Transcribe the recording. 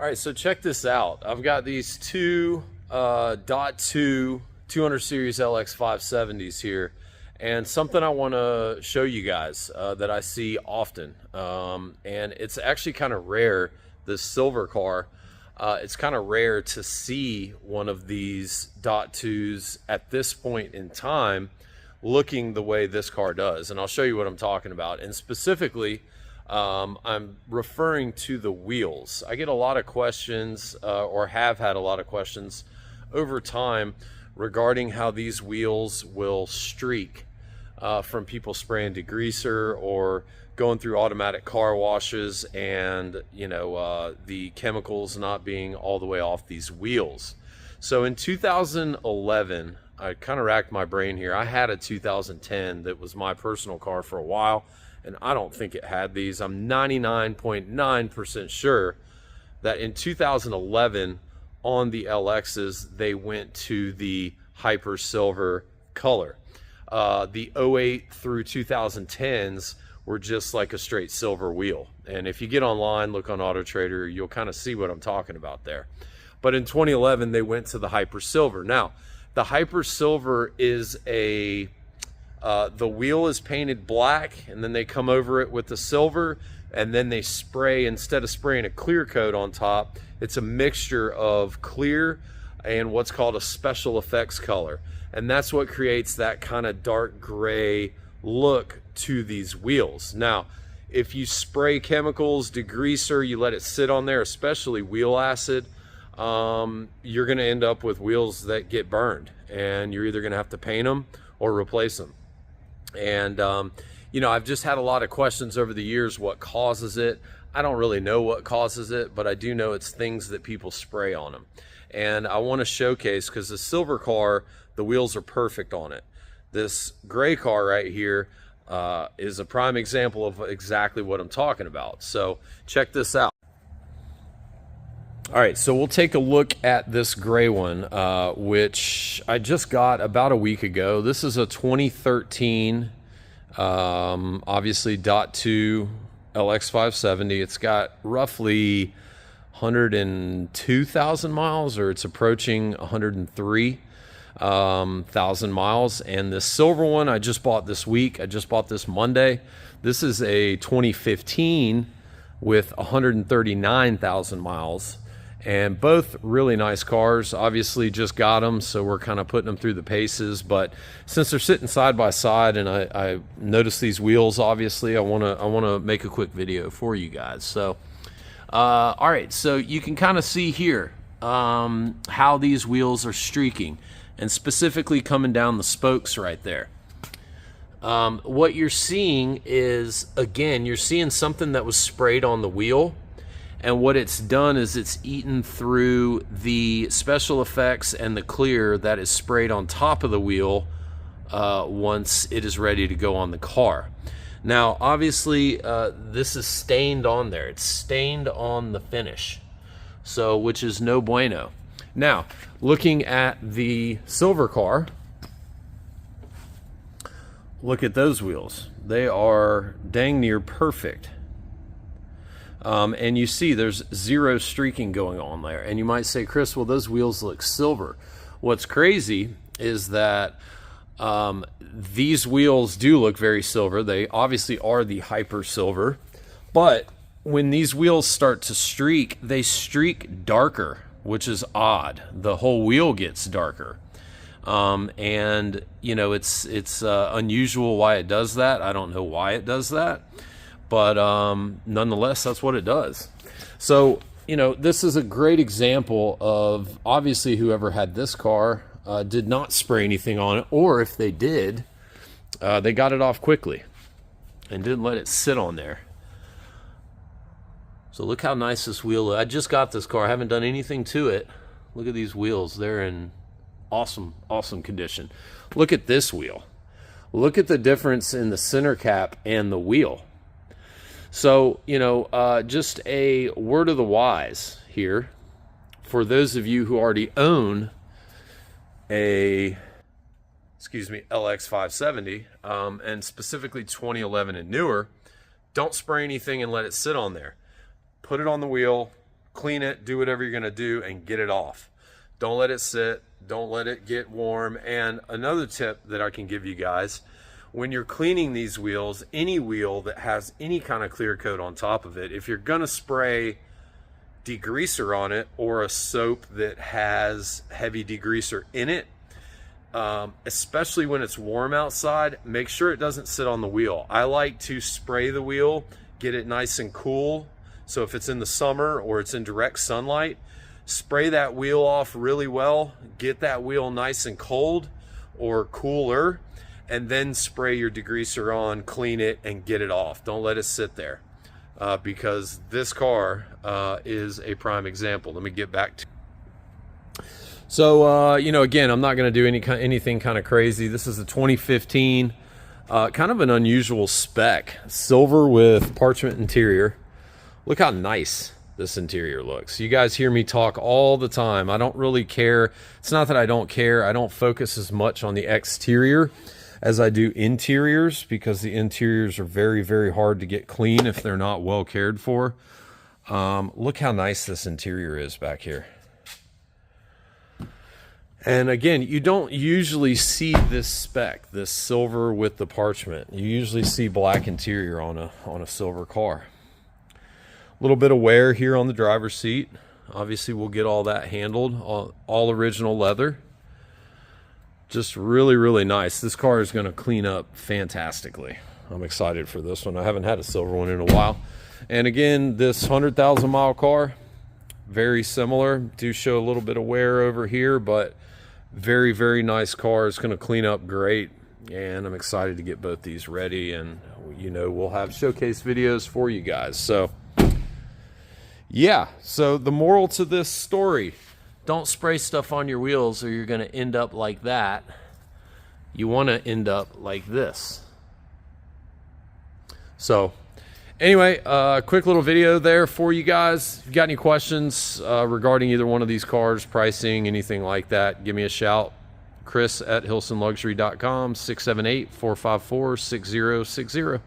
All right, so check this out. I've got these two .2 200 series LX570s here, and something I want to show you guys that I see often, and it's actually kind of rare. This silver car, it's kind of rare to see one of these .2s at this point in time looking the way this car does, and I'll show you what I'm talking about. And specifically, I'm referring to the wheels. I get a lot of questions, or have had a lot of questions over time regarding how these wheels will streak from people spraying degreaser or going through automatic car washes, and the chemicals not being all the way off these wheels. So in 2011, I kind of racked my brain here. I had a 2010 that was my personal car for a while, and I don't think it had these. I'm 99.9% sure that in 2011 on the LXs, they went to the hyper silver color. The 08 through 2010s were just like a straight silver wheel. And if you get online, look on Auto Trader, you'll kind of see what I'm talking about there. But in 2011, they went to the hyper silver. Now, the hyper silver is the wheel is painted black, and then they come over it with the silver, and then they spray, instead of spraying a clear coat on top, it's a mixture of clear and what's called a special effects color. And that's what creates that kind of dark gray look to these wheels. Now, if you spray chemicals, degreaser, you let it sit on there, especially wheel acid, you're going to end up with wheels that get burned, and you're either going to have to paint them or replace them. And I've just had a lot of questions over the years, what causes it. I don't really know what causes it, but I do know it's things that people spray on them. And I want to showcase, because the silver car, the wheels are perfect on it. This gray car right here is a prime example of exactly what I'm talking about. So check this out. All right, so we'll take a look at this gray one, which I just got about a week ago. This is a 2013, obviously .2 LX570. It's got roughly 102,000 miles, or it's approaching 103,000 miles. And the silver one I just bought this week. I just bought this Monday. This is a 2015 with 139,000 miles. And both really nice cars. Obviously just got them, so we're kind of putting them through the paces. But since they're sitting side by side, and I noticed these wheels, obviously I want to make a quick video for you guys. So all right, so you can kind of see here how these wheels are streaking, and specifically coming down the spokes right there. What you're seeing is, again, you're seeing something that was sprayed on the wheel. And what it's done is it's eaten through the special effects and the clear that is sprayed on top of the wheel once it is ready to go on the car. Now, obviously, this is stained on there. It's stained on the finish, so which is no bueno. Now, looking at the silver car, look at those wheels. They are dang near perfect. And you see there's zero streaking going on there. And you might say, Chris, well, those wheels look silver. What's crazy is that these wheels do look very silver. They obviously are the hyper silver. But when these wheels start to streak, they streak darker, which is odd. The whole wheel gets darker. And, it's unusual why it does that. I don't know why it does that. But nonetheless, that's what it does. So, this is a great example of, obviously, whoever had this car did not spray anything on it, or if they did, they got it off quickly and didn't let it sit on there. So look how nice this wheel is. I just got this car. I haven't done anything to it. Look at these wheels. They're in awesome, awesome condition. Look at this wheel. Look at the difference in the center cap and the wheel. So, just a word of the wise here for those of you who already own a, LX570, and specifically 2011 and newer. Don't spray anything and let it sit on there. Put it on the wheel, clean it, do whatever you're gonna do, and get it off. Don't let it sit, don't let it get warm. And another tip that I can give you guys, when you're cleaning these wheels, any wheel that has any kind of clear coat on top of it, if you're gonna spray degreaser on it or a soap that has heavy degreaser in it, especially when it's warm outside, make sure it doesn't sit on the wheel. I like to spray the wheel, get it nice and cool. So if it's in the summer or it's in direct sunlight, spray that wheel off really well, get that wheel nice and cold or cooler, and then spray your degreaser on, clean it, and get it off. Don't let it sit there, because this car is a prime example. Let me get back to. So, you know, again, I'm not going to do anything kind of crazy. This is a 2015, kind of an unusual spec. Silver with parchment interior. Look how nice this interior looks. You guys hear me talk all the time. I don't really care. It's not that I don't care. I don't focus as much on the exterior as I do interiors, because the interiors are very, very hard to get clean if they're not well cared for. Look how nice this interior is back here. And again, you don't usually see this spec, this silver with the parchment. You usually see black interior on a silver car. A little bit of wear here on the driver's seat. Obviously, we'll get all that handled. All original leather. Just really, really nice. This car is going to clean up fantastically. I'm excited for this one. I haven't had a silver one in a while. And again, this 100,000 mile car, very similar. Do show a little bit of wear over here, but very, very nice car. It's going to clean up great. And I'm excited to get both these ready. And, you know, we'll have showcase videos for you guys. So, yeah. So the moral to this story, don't spray stuff on your wheels or you're going to end up like that. You want to end up like this. So anyway, quick little video there for you guys. If you got any questions regarding either one of these cars, pricing, anything like that, give me a shout. Chris at HilsonLuxury.com, 678-454-6060.